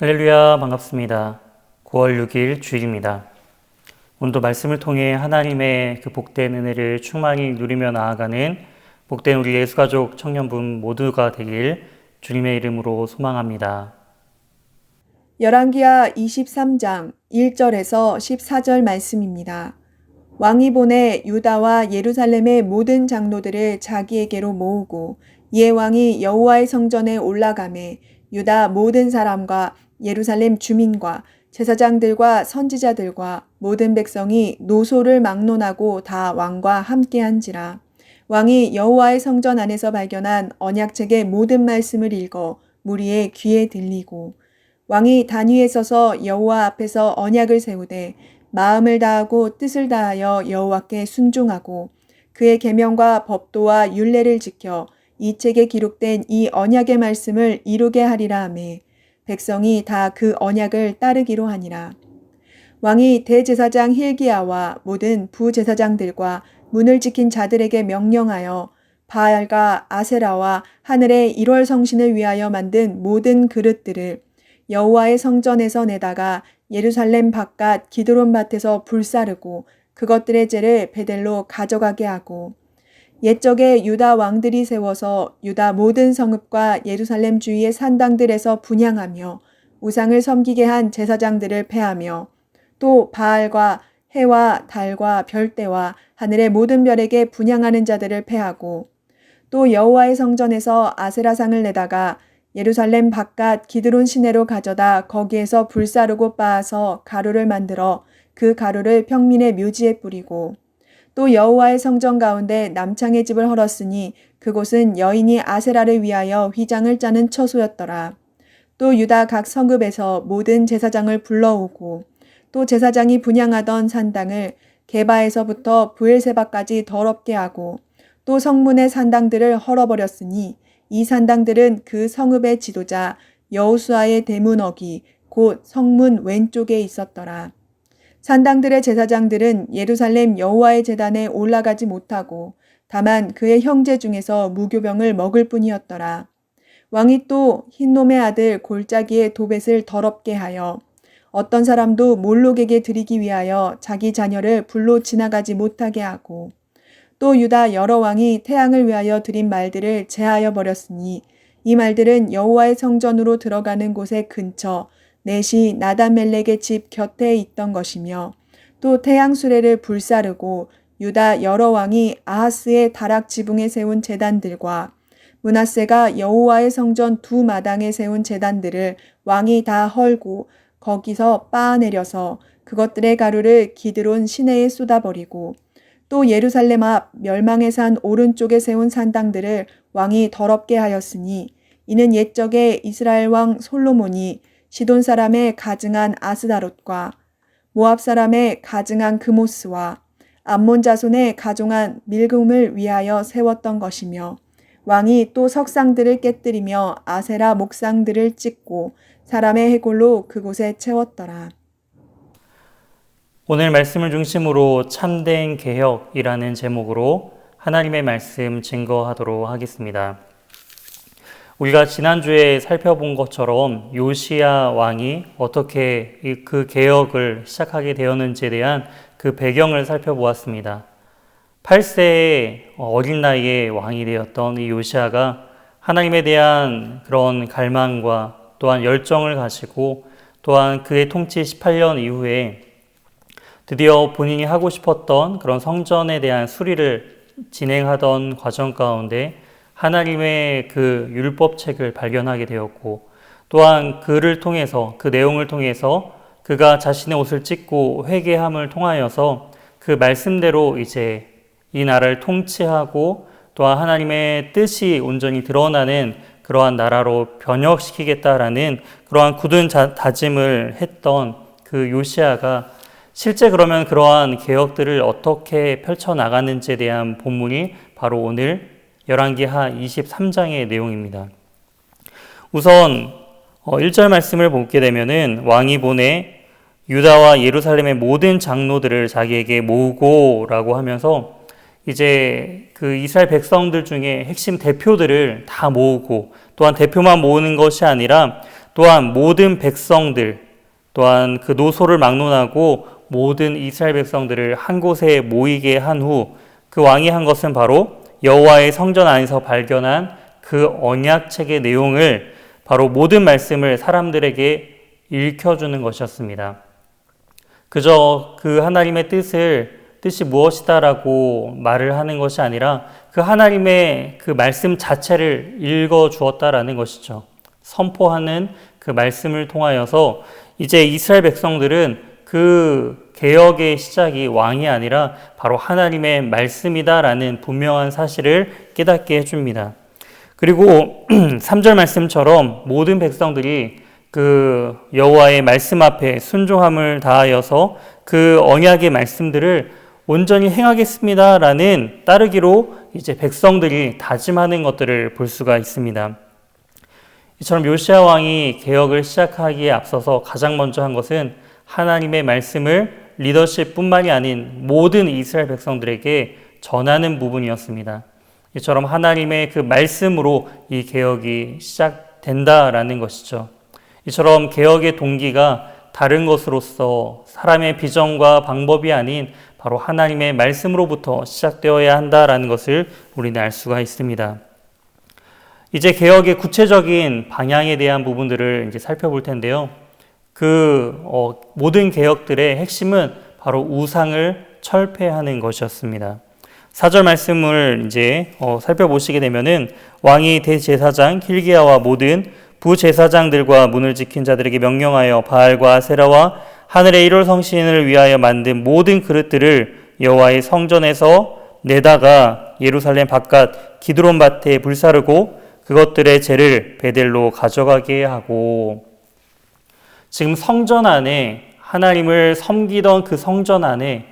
할렐루야, 반갑습니다. 9월 6일 주일입니다. 오늘도 말씀을 통해 하나님의 그 복된 은혜를 충만히 누리며 나아가는 복된 우리 예수가족 청년분 모두가 되길 주님의 이름으로 소망합니다. 열왕기하 23장 1절에서 14절 말씀입니다. 왕이 보내 유다와 예루살렘의 모든 장로들을 자기에게로 모으고 이에 왕이 여호와의 성전에 올라가매 유다 모든 사람과 예루살렘 주민과 제사장들과 선지자들과 모든 백성이 노소를 막론하고 다 왕과 함께한지라. 왕이 여호와의 성전 안에서 발견한 언약책의 모든 말씀을 읽어 무리의 귀에 들리고 왕이 단위에 서서 여호와 앞에서 언약을 세우되 마음을 다하고 뜻을 다하여 여호와께 순종하고 그의 계명과 법도와 율례를 지켜 이 책에 기록된 이 언약의 말씀을 이루게 하리라 하매 백성이 다 그 언약을 따르기로 하니라. 왕이 대제사장 hil기야와 모든 부제사장들과 문을 지킨 자들에게 명령하여 바알과 아세라와 하늘의 1월 성신을 위하여 만든 모든 그릇들을 여호와의 성전에서 내다가 예루살렘 바깥 기드론 밭에서 불사르고 그것들의 재를 베델로 가져가게 하고 옛적에 유다 왕들이 세워서 유다 모든 성읍과 예루살렘 주위의 산당들에서 분향하며 우상을 섬기게 한 제사장들을 패하며 또 바알과 해와 달과 별대와 하늘의 모든 별에게 분향하는 자들을 패하고 또 여호와의 성전에서 아세라상을 내다가 예루살렘 바깥 기드론 시내로 가져다 거기에서 불사르고 빻아서 가루를 만들어 그 가루를 평민의 묘지에 뿌리고 또 여호와의 성전 가운데 남창의 집을 헐었으니 그곳은 여인이 아세라를 위하여 휘장을 짜는 처소였더라. 또 유다 각 성읍에서 모든 제사장을 불러오고 또 제사장이 분향하던 산당을 게바에서부터 브엘세바까지 더럽게 하고 또 성문의 산당들을 헐어버렸으니 이 산당들은 그 성읍의 지도자 여호수아의 대문어기 곧 성문 왼쪽에 있었더라. 산당들의 제사장들은 예루살렘 여호와의 제단에 올라가지 못하고 다만 그의 형제 중에서 무교병을 먹을 뿐이었더라. 왕이 또 흰놈의 아들 골짜기의 도벳을 더럽게 하여 어떤 사람도 몰록에게 드리기 위하여 자기 자녀를 불로 지나가지 못하게 하고 또 유다 여러 왕이 태양을 위하여 드린 말들을 제하여 버렸으니 이 말들은 여호와의 성전으로 들어가는 곳의 근처 넷이 나단멜렉의 집 곁에 있던 것이며 또 태양 수레를 불사르고 유다 여러 왕이 아하스의 다락 지붕에 세운 제단들과 므낫세가 여호와의 성전 두 마당에 세운 제단들을 왕이 다 헐고 거기서 빻아내려서 그것들의 가루를 기드론 시내에 쏟아버리고 또 예루살렘 앞 멸망의 산 오른쪽에 세운 산당들을 왕이 더럽게 하였으니 이는 옛적에 이스라엘 왕 솔로몬이 시돈 사람의 가증한 아스다롯과 모압 사람의 가증한 그모스와 암몬 자손의 가종한 밀금을 위하여 세웠던 것이며 왕이 또 석상들을 깨뜨리며 아세라 목상들을 찍고 사람의 해골로 그곳에 채웠더라. 오늘 말씀을 중심으로 참된 개혁이라는 제목으로 하나님의 말씀 증거하도록 하겠습니다. 우리가 지난주에 살펴본 것처럼 요시야 왕이 어떻게 그 개혁을 시작하게 되었는지에 대한 그 배경을 살펴보았습니다. 8세의 어린 나이에 왕이 되었던 이 요시야가 하나님에 대한 그런 갈망과 또한 열정을 가지고 또한 그의 통치 18년 이후에 드디어 본인이 하고 싶었던 그런 성전에 대한 수리를 진행하던 과정 가운데 하나님의 그 율법책을 발견하게 되었고 또한 그를 통해서 그 내용을 통해서 그가 자신의 옷을 찢고 회개함을 통하여서 그 말씀대로 이제 이 나라를 통치하고 또한 하나님의 뜻이 온전히 드러나는 그러한 나라로 변혁시키겠다라는 그러한 굳은 다짐을 했던 그 요시야가 실제 그러면 그러한 개혁들을 어떻게 펼쳐나갔는지에 대한 본문이 바로 오늘 열왕기하 23장의 내용입니다. 우선 1절 말씀을 보게 되면은 왕이 보내 유다와 예루살렘의 모든 장로들을 자기에게 모으고라고 하면서 이제 그 이스라엘 백성들 중에 핵심 대표들을 다 모으고 또한 대표만 모으는 것이 아니라 또한 모든 백성들, 또한 그 노소를 막론하고 모든 이스라엘 백성들을 한 곳에 모이게 한 후 그 왕이 한 것은 바로 여호와의 성전 안에서 발견한 그 언약책의 내용을 바로 모든 말씀을 사람들에게 읽혀주는 것이었습니다. 그저 그 하나님의 뜻이 무엇이다라고 말을 하는 것이 아니라 그 하나님의 그 말씀 자체를 읽어주었다라는 것이죠. 선포하는 그 말씀을 통하여서 이제 이스라엘 백성들은 그 개혁의 시작이 왕이 아니라 바로 하나님의 말씀이다라는 분명한 사실을 깨닫게 해줍니다. 그리고 3절 말씀처럼 모든 백성들이 그 여호와의 말씀 앞에 순종함을 다하여서 그 언약의 말씀들을 온전히 행하겠습니다라는 따르기로 이제 백성들이 다짐하는 것들을 볼 수가 있습니다. 이처럼 요시야 왕이 개혁을 시작하기에 앞서서 가장 먼저 한 것은 하나님의 말씀을 리더십뿐만이 아닌 모든 이스라엘 백성들에게 전하는 부분이었습니다. 이처럼 하나님의 그 말씀으로 이 개혁이 시작된다라는 것이죠. 이처럼 개혁의 동기가 다른 것으로서 사람의 비전과 방법이 아닌 바로 하나님의 말씀으로부터 시작되어야 한다라는 것을 우리는 알 수가 있습니다. 이제 개혁의 구체적인 방향에 대한 부분들을 이제 살펴볼 텐데요. 모든 개혁들의 핵심은 바로 우상을 철폐하는 것이었습니다. 4절 말씀을 이제 살펴보시게 되면은 왕이 대제사장 hil기야와 모든 부제사장들과 문을 지킨 자들에게 명령하여 바알과 아세라와 하늘의 일월 성신을 위하여 만든 모든 그릇들을 여호와의 성전에서 내다가 예루살렘 바깥 기드론 밭에 불사르고 그것들의 재를 베델로 가져가게 하고, 지금 성전 안에 하나님을 섬기던 그 성전 안에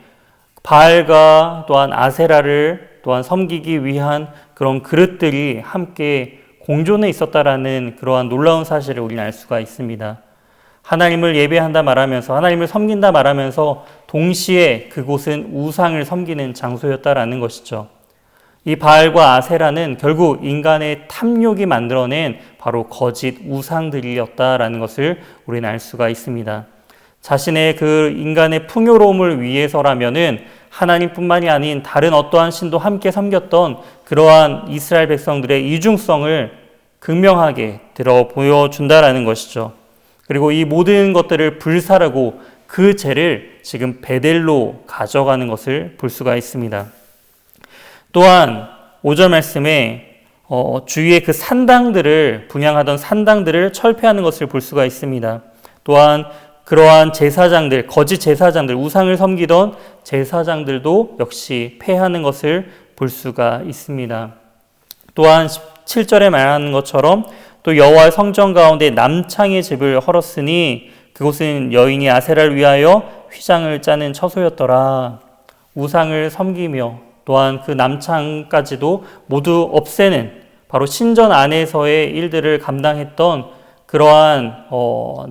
바알과 또한 아세라를 또한 섬기기 위한 그런 그릇들이 함께 공존해 있었다라는 그러한 놀라운 사실을 우리는 알 수가 있습니다. 하나님을 예배한다 말하면서 하나님을 섬긴다 말하면서 동시에 그곳은 우상을 섬기는 장소였다라는 것이죠. 이 바알과 아세라는 결국 인간의 탐욕이 만들어낸 바로 거짓 우상들이었다라는 것을 우리는 알 수가 있습니다. 자신의 그 인간의 풍요로움을 위해서라면은 하나님뿐만이 아닌 다른 어떠한 신도 함께 섬겼던 그러한 이스라엘 백성들의 이중성을 극명하게 들어 보여준다라는 것이죠. 그리고 이 모든 것들을 불사르고 그 재를 지금 베델로 가져가는 것을 볼 수가 있습니다. 또한 5절 말씀에 주위의 그 산당들을 분향하던 산당들을 철폐하는 것을 볼 수가 있습니다. 또한 그러한 제사장들, 거짓 제사장들, 우상을 섬기던 제사장들도 역시 폐하는 것을 볼 수가 있습니다. 또한 7절에 말하는 것처럼 또 여호와의 성전 가운데 남창의 집을 헐었으니 그곳은 여인이 아세라를 위하여 휘장을 짜는 처소였더라. 우상을 섬기며 또한 그 남창까지도 모두 없애는 바로 신전 안에서의 일들을 감당했던 그러한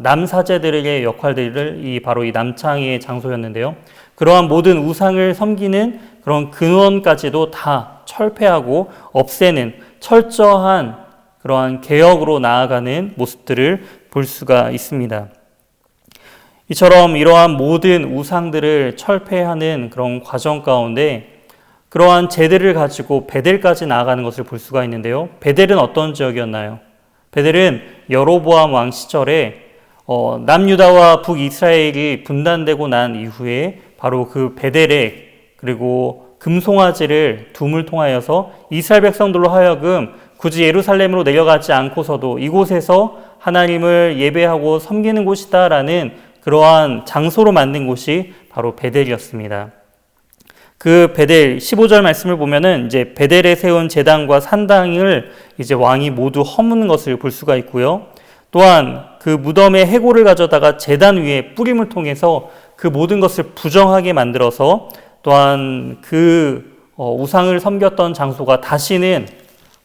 남사제들의 역할들을 바로 이 남창의 장소였는데요. 그러한 모든 우상을 섬기는 그런 근원까지도 다 철폐하고 없애는 철저한 그러한 개혁으로 나아가는 모습들을 볼 수가 있습니다. 이처럼 이러한 모든 우상들을 철폐하는 그런 과정 가운데 그러한 제들을 가지고 베델까지 나아가는 것을 볼 수가 있는데요. 베델은 어떤 지역이었나요? 베델은 여로보암 왕 시절에 남유다와 북이스라엘이 분단되고 난 이후에 바로 그 베델에 그리고 금송아지를 둠을 통하여서 이스라엘 백성들로 하여금 굳이 예루살렘으로 내려가지 않고서도 이곳에서 하나님을 예배하고 섬기는 곳이다라는 그러한 장소로 만든 곳이 바로 베델이었습니다. 그 베델 15절 말씀을 보면은 이제 베델에 세운 제단과 산당을 이제 왕이 모두 허무는 것을 볼 수가 있고요. 또한 그 무덤의 해골을 가져다가 제단 위에 뿌림을 통해서 그 모든 것을 부정하게 만들어서 또한 그 우상을 섬겼던 장소가 다시는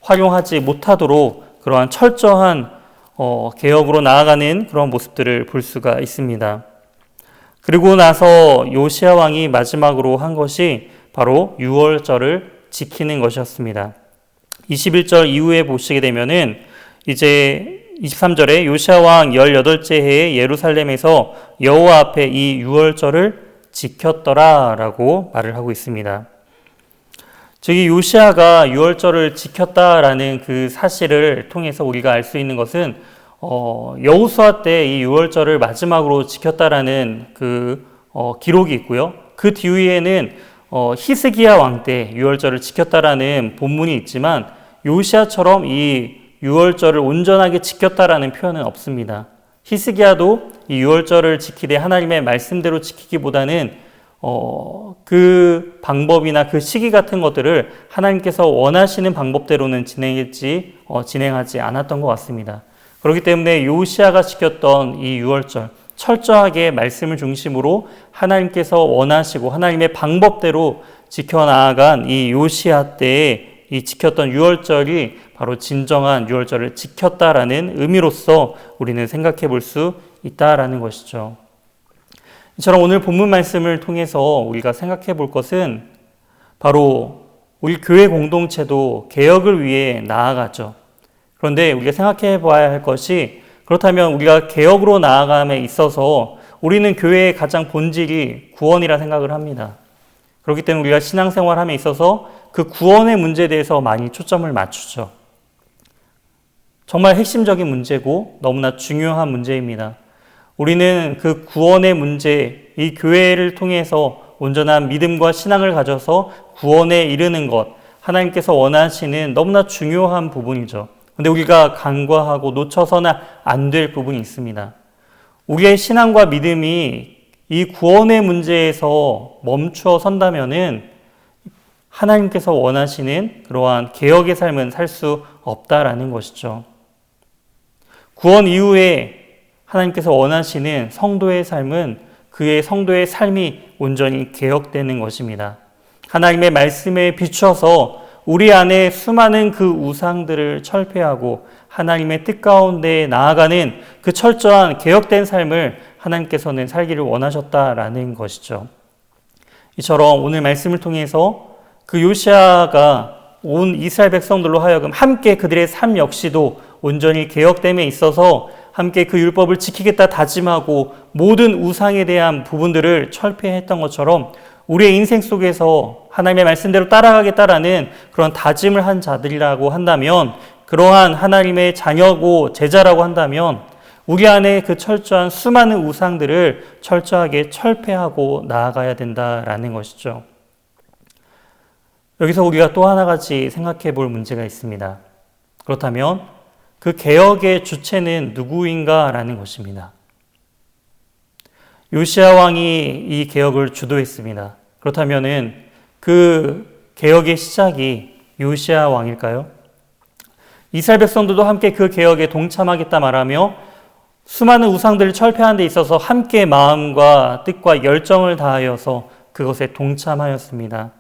활용하지 못하도록 그러한 철저한 개혁으로 나아가는 그런 모습들을 볼 수가 있습니다. 그리고 나서 요시야 왕이 마지막으로 한 것이 바로 유월절을 지키는 것이었습니다. 21절 이후에 보시게 되면은 이제 23절에 요시야 왕 18째 해에 예루살렘에서 여호와 앞에 이 유월절을 지켰더라라고 말을 하고 있습니다. 즉, 이 요시야가 유월절을 지켰다라는 그 사실을 통해서 우리가 알 수 있는 것은 여호수아 때 이 유월절을 마지막으로 지켰다라는 그 기록이 있고요. 그 뒤에는 히스기야 왕 때 유월절을 지켰다라는 본문이 있지만 요시야처럼 이 유월절을 온전하게 지켰다라는 표현은 없습니다. 히스기야도 이 유월절을 지키되 하나님의 말씀대로 지키기보다는 그 방법이나 그 시기 같은 것들을 하나님께서 원하시는 방법대로는 진행하지 않았던 것 같습니다. 그렇기 때문에 요시야가 지켰던 이 유월절, 철저하게 말씀을 중심으로 하나님께서 원하시고 하나님의 방법대로 지켜나간 이 요시야 때에 이 지켰던 유월절이 바로 진정한 유월절을 지켰다라는 의미로서 우리는 생각해 볼 수 있다라는 것이죠. 이처럼 오늘 본문 말씀을 통해서 우리가 생각해 볼 것은 바로 우리 교회 공동체도 개혁을 위해 나아가죠. 그런데 우리가 생각해 봐야 할 것이, 그렇다면 우리가 개혁으로 나아감에 있어서 우리는 교회의 가장 본질이 구원이라 생각을 합니다. 그렇기 때문에 우리가 신앙생활함에 있어서 그 구원의 문제에 대해서 많이 초점을 맞추죠. 정말 핵심적인 문제고 너무나 중요한 문제입니다. 우리는 그 구원의 문제, 이 교회를 통해서 온전한 믿음과 신앙을 가져서 구원에 이르는 것, 하나님께서 원하시는 너무나 중요한 부분이죠. 그런데 우리가 간과하고 놓쳐서는 안 될 부분이 있습니다. 우리의 신앙과 믿음이 이 구원의 문제에서 멈추어 선다면은 하나님께서 원하시는 그러한 개혁의 삶은 살 수 없다라는 것이죠. 구원 이후에 하나님께서 원하시는 성도의 삶은 그의 성도의 삶이 온전히 개혁되는 것입니다. 하나님의 말씀에 비추어서 우리 안에 수많은 그 우상들을 철폐하고 하나님의 뜻 가운데 나아가는 그 철저한 개혁된 삶을 하나님께서는 살기를 원하셨다라는 것이죠. 이처럼 오늘 말씀을 통해서 그 요시야가 온 이스라엘 백성들로 하여금 함께 그들의 삶 역시도 온전히 개혁됨에 있어서 함께 그 율법을 지키겠다 다짐하고 모든 우상에 대한 부분들을 철폐했던 것처럼 우리의 인생 속에서 하나님의 말씀대로 따라가겠다라는 그런 다짐을 한 자들이라고 한다면, 그러한 하나님의 자녀고 제자라고 한다면 우리 안에 그 철저한 수많은 우상들을 철저하게 철폐하고 나아가야 된다라는 것이죠. 여기서 우리가 또 하나 같이 생각해 볼 문제가 있습니다. 그렇다면 그 개혁의 주체는 누구인가라는 것입니다. 요시야 왕이 이 개혁을 주도했습니다. 그렇다면은 그 개혁의 시작이 요시야 왕일까요? 이스라엘 백성들도 함께 그 개혁에 동참하겠다 말하며 수많은 우상들을 철폐하는 데 있어서 함께 마음과 뜻과 열정을 다하여서 그것에 동참하였습니다.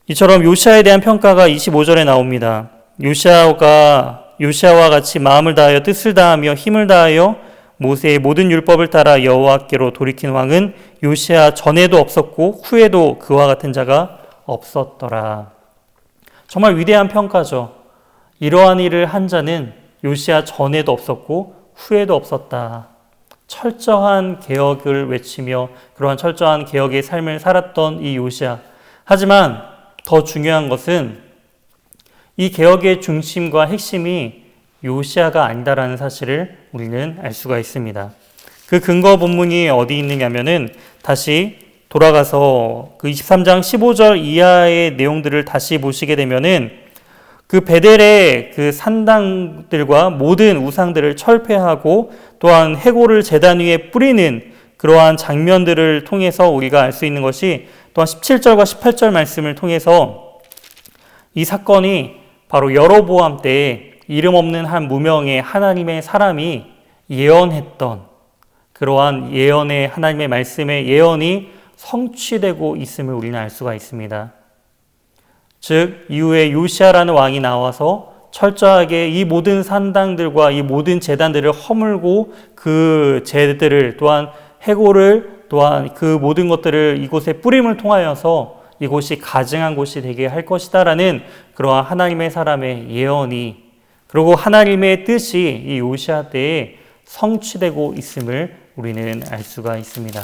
이처럼 요시야에 대한 평가가 25절에 나옵니다. 요시야와 같이 마음을 다하여 뜻을 다하며 힘을 다하여 모세의 모든 율법을 따라 여호와께로 돌이킨 왕은 요시야 전에도 없었고 후에도 그와 같은 자가 없었더라. 정말 위대한 평가죠. 이러한 일을 한 자는 요시야 전에도 없었고 후에도 없었다. 철저한 개혁을 외치며 그러한 철저한 개혁의 삶을 살았던 이 요시야. 하지만 더 중요한 것은 이 개혁의 중심과 핵심이 요시야가 아니다라는 사실을 우리는 알 수가 있습니다. 그 근거 본문이 어디 있느냐면은 다시 돌아가서 그 23장 15절 이하의 내용들을 다시 보시게 되면은 그 베델의 그 산당들과 모든 우상들을 철폐하고 또한 해골을 제단 위에 뿌리는 그러한 장면들을 통해서 우리가 알 수 있는 것이, 또한 17절과 18절 말씀을 통해서 이 사건이 바로 여로보암 때에 이름 없는 한 무명의 하나님의 사람이 예언했던 그러한 예언의 하나님의 말씀의 예언이 성취되고 있음을 우리는 알 수가 있습니다. 즉 이후에 요시야라는 왕이 나와서 철저하게 이 모든 산당들과 이 모든 제단들을 허물고 그 제들을 또한 해골을 또한 그 모든 것들을 이곳에 뿌림을 통하여서 이곳이 가증한 곳이 되게 할 것이다라는 그러한 하나님의 사람의 예언이, 그리고 하나님의 뜻이 이 요시야 때에 성취되고 있음을 우리는 알 수가 있습니다.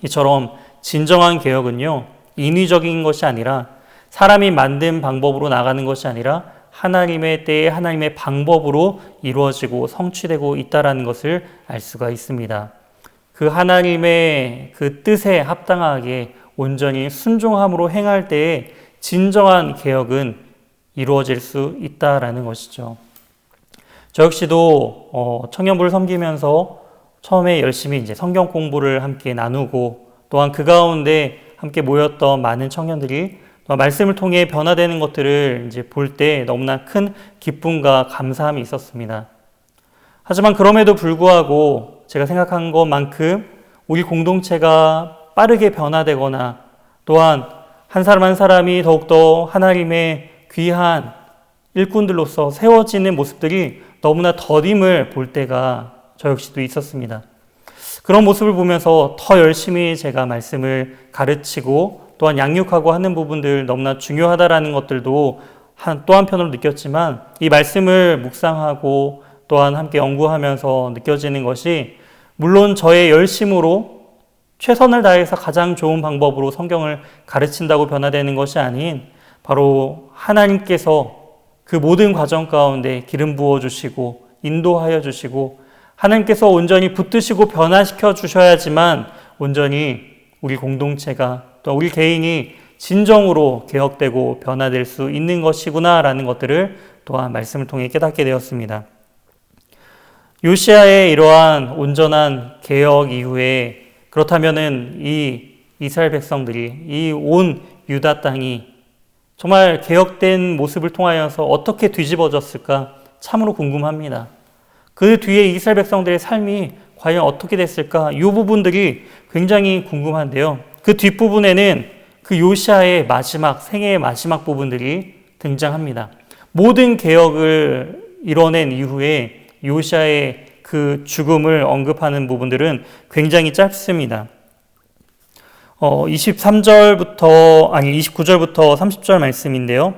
이처럼 진정한 개혁은요, 인위적인 것이 아니라 사람이 만든 방법으로 나가는 것이 아니라 하나님의 때에 하나님의 방법으로 이루어지고 성취되고 있다는 것을 알 수가 있습니다. 그 하나님의 그 뜻에 합당하게 온전히 순종함으로 행할 때에 진정한 개혁은 이루어질 수 있다라는 것이죠. 저 역시도 청년부를 섬기면서 처음에 열심히 이제 성경 공부를 함께 나누고 또한 그 가운데 함께 모였던 많은 청년들이 말씀을 통해 변화되는 것들을 이제 볼 때 너무나 큰 기쁨과 감사함이 있었습니다. 하지만 그럼에도 불구하고 제가 생각한 것만큼 우리 공동체가 빠르게 변화되거나 또한 한 사람 한 사람이 더욱더 하나님의 귀한 일꾼들로서 세워지는 모습들이 너무나 더딤을 볼 때가 저 역시도 있었습니다. 그런 모습을 보면서 더 열심히 제가 말씀을 가르치고 또한 양육하고 하는 부분들 너무나 중요하다라는 것들도 또 한편으로 느꼈지만 이 말씀을 묵상하고 또한 함께 연구하면서 느껴지는 것이 물론 저의 열심으로 최선을 다해서 가장 좋은 방법으로 성경을 가르친다고 변화되는 것이 아닌 바로 하나님께서 그 모든 과정 가운데 기름 부어주시고 인도하여 주시고 하나님께서 온전히 붙드시고 변화시켜 주셔야지만 온전히 우리 공동체가 또 우리 개인이 진정으로 개혁되고 변화될 수 있는 것이구나라는 것들을 또한 말씀을 통해 깨닫게 되었습니다. 요시야의 이러한 온전한 개혁 이후에 그렇다면은 이 이스라엘 백성들이 이 온 유다 땅이 정말 개혁된 모습을 통하여서 어떻게 뒤집어졌을까 참으로 궁금합니다. 그 뒤에 이스라엘 백성들의 삶이 과연 어떻게 됐을까? 이 부분들이 굉장히 궁금한데요. 그 뒷부분에는 그 요시야의 마지막, 생애의 마지막 부분들이 등장합니다. 모든 개혁을 이뤄낸 이후에 요시야의 그 죽음을 언급하는 부분들은 굉장히 짧습니다. 29절부터 30절 말씀인데요.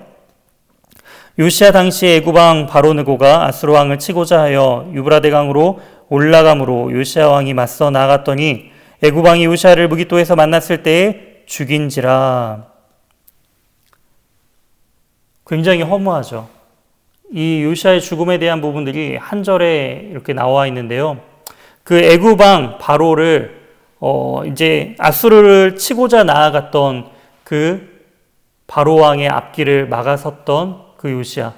요시야 당시 애굽왕 바로느고가 아수르 왕을 치고자 하여 유브라데 강으로 올라감으로 요시야 왕이 맞서 나갔더니 애굽 왕이 요시야를 무기토에서 만났을 때에 죽인지라. 굉장히 허무하죠. 이 요시야의 죽음에 대한 부분들이 한 절에 이렇게 나와 있는데요. 그 애굽 왕 바로를 이제 아수르를 치고자 나아갔던 그 바로 왕의 앞길을 막아섰던 그 요시야.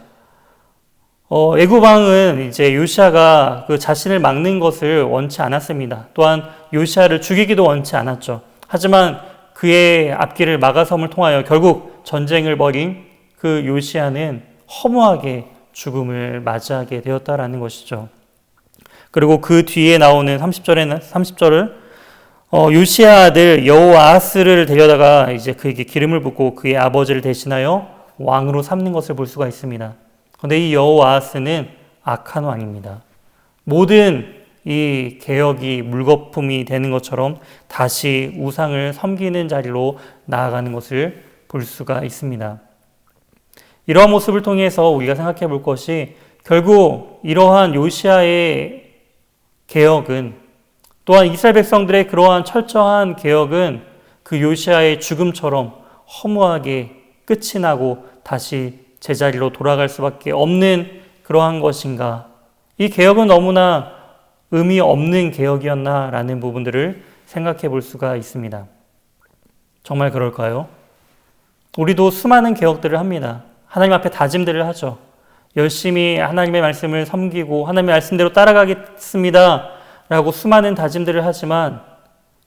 애굽 왕은 이제 요시야가 그 자신을 막는 것을 원치 않았습니다. 또한 요시야를 죽이기도 원치 않았죠. 하지만 그의 앞길을 막아섬을 통하여 결국 전쟁을 벌인 그 요시야는 허무하게 죽음을 맞이하게 되었다라는 것이죠. 그리고 그 뒤에 나오는 30절을 요시야 아들 여호아하스를 데려다가 이제 그에게 기름을 붓고 그의 아버지를 대신하여 왕으로 삼는 것을 볼 수가 있습니다. 그런데 이 여호아하스는 악한 왕입니다. 모든 이 개혁이 물거품이 되는 것처럼 다시 우상을 섬기는 자리로 나아가는 것을 볼 수가 있습니다. 이러한 모습을 통해서 우리가 생각해 볼 것이 결국 이러한 요시야의 개혁은 또한 이스라엘 백성들의 그러한 철저한 개혁은 그 요시야의 죽음처럼 허무하게 끝이 나고 다시 제자리로 돌아갈 수밖에 없는 그러한 것인가? 이 개혁은 너무나 의미 없는 개혁이었나라는 부분들을 생각해 볼 수가 있습니다. 정말 그럴까요? 우리도 수많은 개혁들을 합니다. 하나님 앞에 다짐들을 하죠. 열심히 하나님의 말씀을 섬기고 하나님의 말씀대로 따라가겠습니다 라고 수많은 다짐들을 하지만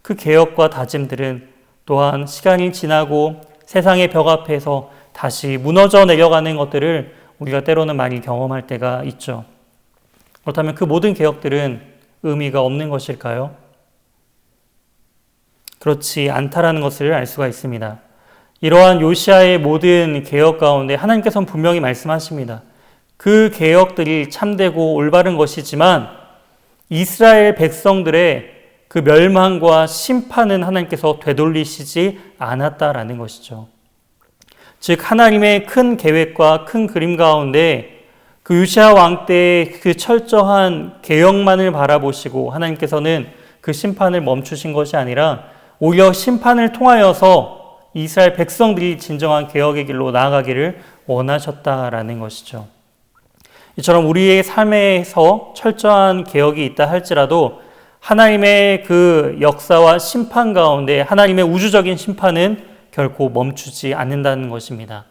그 개혁과 다짐들은 또한 시간이 지나고 세상의 벽 앞에서 다시 무너져 내려가는 것들을 우리가 때로는 많이 경험할 때가 있죠. 그렇다면 그 모든 개혁들은 의미가 없는 것일까요? 그렇지 않다라는 것을 알 수가 있습니다. 이러한 요시야의 모든 개혁 가운데 하나님께서는 분명히 말씀하십니다. 그 개혁들이 참되고 올바른 것이지만 이스라엘 백성들의 그 멸망과 심판은 하나님께서 되돌리시지 않았다라는 것이죠. 즉 하나님의 큰 계획과 큰 그림 가운데 그 요시야 왕 때 그 철저한 개혁만을 바라보시고 하나님께서는 그 심판을 멈추신 것이 아니라 오히려 심판을 통하여서 이스라엘 백성들이 진정한 개혁의 길로 나아가기를 원하셨다라는 것이죠. 이처럼 우리의 삶에서 철저한 개혁이 있다 할지라도 하나님의 그 역사와 심판 가운데 하나님의 우주적인 심판은 결코 멈추지 않는다는 것입니다.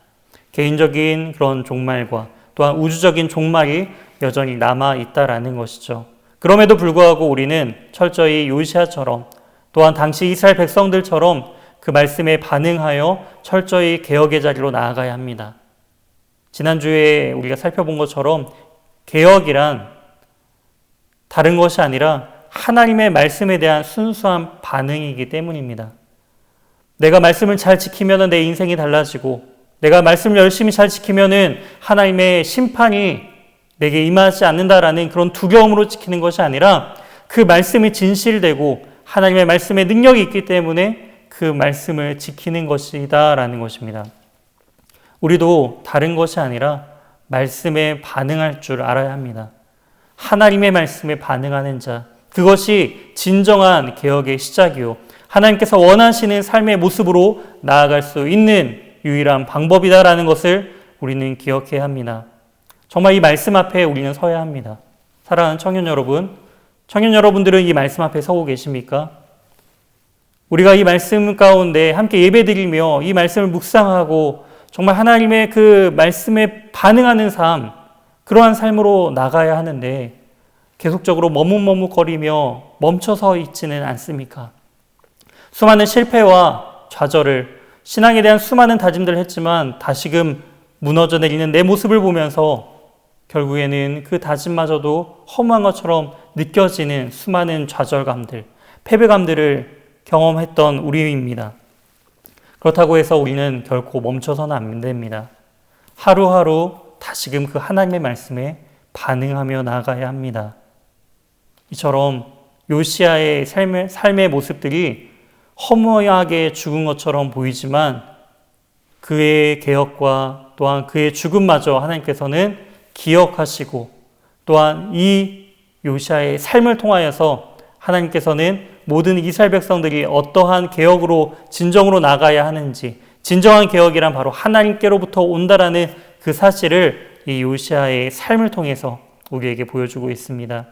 개인적인 그런 종말과 또한 우주적인 종말이 여전히 남아있다라는 것이죠. 그럼에도 불구하고 우리는 철저히 요시야처럼 또한 당시 이스라엘 백성들처럼 그 말씀에 반응하여 철저히 개혁의 자리로 나아가야 합니다. 지난주에 우리가 살펴본 것처럼 개혁이란 다른 것이 아니라 하나님의 말씀에 대한 순수한 반응이기 때문입니다. 내가 말씀을 잘 지키면 내 인생이 달라지고 내가 말씀을 열심히 잘 지키면 하나님의 심판이 내게 임하지 않는다라는 그런 두려움으로 지키는 것이 아니라 그 말씀이 진실되고 하나님의 말씀에 능력이 있기 때문에 그 말씀을 지키는 것이다라는 것입니다. 우리도 다른 것이 아니라 말씀에 반응할 줄 알아야 합니다. 하나님의 말씀에 반응하는 자, 그것이 진정한 개혁의 시작이요 하나님께서 원하시는 삶의 모습으로 나아갈 수 있는 유일한 방법이다라는 것을 우리는 기억해야 합니다. 정말 이 말씀 앞에 우리는 서야 합니다. 사랑하는 청년 여러분들은 이 말씀 앞에 서고 계십니까? 우리가 이 말씀 가운데 함께 예배드리며 이 말씀을 묵상하고 정말 하나님의 그 말씀에 반응하는 삶, 그러한 삶으로 나가야 하는데 계속적으로 머뭇머뭇거리며 멈춰서 있지는 않습니까? 수많은 실패와 좌절을, 신앙에 대한 수많은 다짐들을 했지만 다시금 무너져 내리는 내 모습을 보면서 결국에는 그 다짐마저도 허무한 것처럼 느껴지는 수많은 좌절감들, 패배감들을 경험했던 우리입니다. 그렇다고 해서 우리는 결코 멈춰서는 안 됩니다. 하루하루 다시금 그 하나님의 말씀에 반응하며 나아가야 합니다. 이처럼 요시야의 삶의 모습들이 허무하게 죽은 것처럼 보이지만 그의 개혁과 또한 그의 죽음마저 하나님께서는 기억하시고 또한 이 요시야의 삶을 통하여서 하나님께서는 모든 이스라엘 백성들이 어떠한 개혁으로 진정으로 나가야 하는지, 진정한 개혁이란 바로 하나님께로부터 온다라는 그 사실을 이 요시야의 삶을 통해서 우리에게 보여주고 있습니다.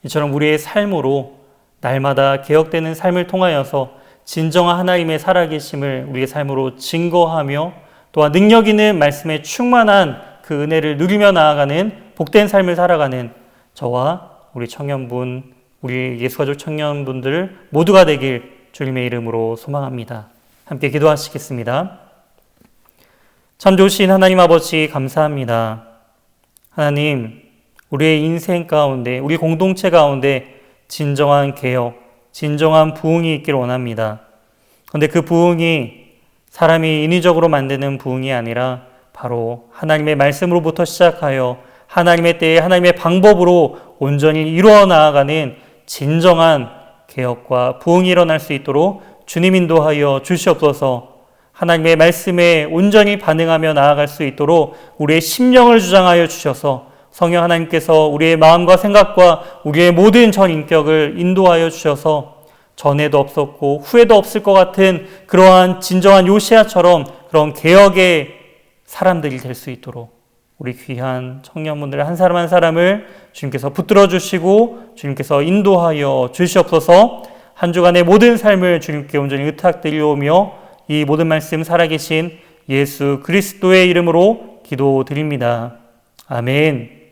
이처럼 우리의 삶으로 날마다 개혁되는 삶을 통하여서 진정한 하나님의 살아계심을 우리의 삶으로 증거하며 또한 능력 있는 말씀에 충만한 그 은혜를 누리며 나아가는 복된 삶을 살아가는 저와 우리 청년분, 우리 예수가족 청년분들 모두가 되길 주님의 이름으로 소망합니다. 함께 기도하시겠습니다. 참 좋으신 하나님 아버지 감사합니다. 하나님, 우리의 인생 가운데, 우리 공동체 가운데 진정한 개혁, 진정한 부흥이 있기를 원합니다. 그런데 그 부흥이 사람이 인위적으로 만드는 부흥이 아니라 바로 하나님의 말씀으로부터 시작하여 하나님의 때에 하나님의 방법으로 온전히 이루어 나아가는 진정한 개혁과 부흥이 일어날 수 있도록 주님 인도하여 주시옵소서. 하나님의 말씀에 온전히 반응하며 나아갈 수 있도록 우리의 심령을 주장하여 주셔서 성령 하나님께서 우리의 마음과 생각과 우리의 모든 전 인격을 인도하여 주셔서 전에도 없었고 후에도 없을 것 같은 그러한 진정한 요시야처럼 그런 개혁의 사람들이 될 수 있도록 우리 귀한 청년분들 한 사람 한 사람을 주님께서 붙들어 주시고 주님께서 인도하여 주시옵소서. 한 주간의 모든 삶을 주님께 온전히 의탁드리오며 이 모든 말씀 살아계신 예수 그리스도의 이름으로 기도드립니다. 아멘.